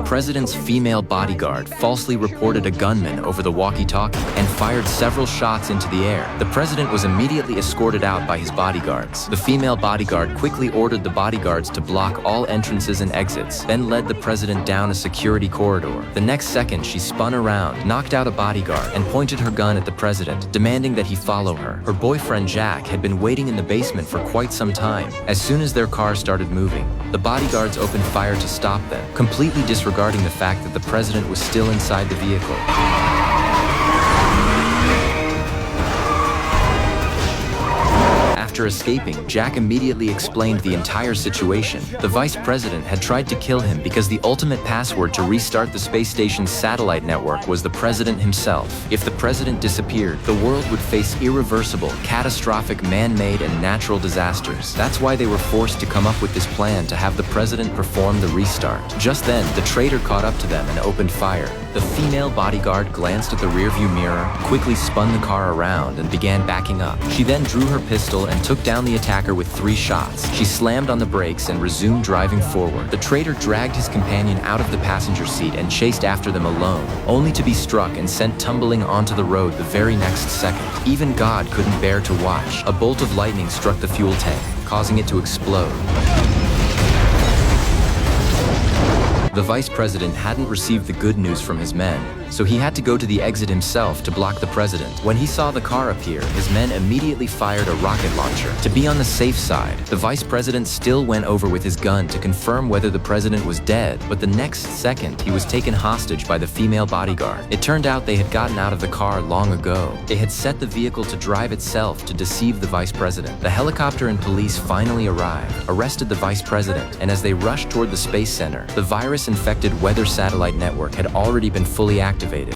president's female bodyguard falsely reported a gunman over the walkie-talkie and fired several shots into the air. The president was immediately escorted out by his bodyguards. The female bodyguard quickly ordered the bodyguards to block all entrances and exits, then led the president down a security corridor. The next second, she spun around, knocked out a bodyguard, and pointed her gun at the president, demanding that he follow her. Her boyfriend Jack had been waiting in the basement for quite some time. As soon as their car started moving, the bodyguards opened fire to stop them, completely disregarding the fact that the president was still inside the vehicle. After escaping, Jack immediately explained the entire situation. The vice president had tried to kill him because the ultimate password to restart the space station's satellite network was the president himself. If the president disappeared, the world would face irreversible, catastrophic man-made and natural disasters. That's why they were forced to come up with this plan to have the president perform the restart. Just then, the traitor caught up to them and opened fire. The female bodyguard glanced at the rearview mirror, quickly spun the car around, and began backing up. She then drew her pistol and took down the attacker with 3 shots. She slammed on the brakes and resumed driving forward. The traitor dragged his companion out of the passenger seat and chased after them alone, only to be struck and sent tumbling onto the road the very next second. Even God couldn't bear to watch. A bolt of lightning struck the fuel tank, causing it to explode. The vice president hadn't received the good news from his men, so he had to go to the exit himself to block the president. When he saw the car appear, his men immediately fired a rocket launcher. To be on the safe side, the vice president still went over with his gun to confirm whether the president was dead, but the next second he was taken hostage by the female bodyguard. It turned out they had gotten out of the car long ago. They had set the vehicle to drive itself to deceive the vice president. The helicopter and police finally arrived, arrested the vice president, and as they rushed toward the space center, the virus-infected weather satellite network had already been fully activated.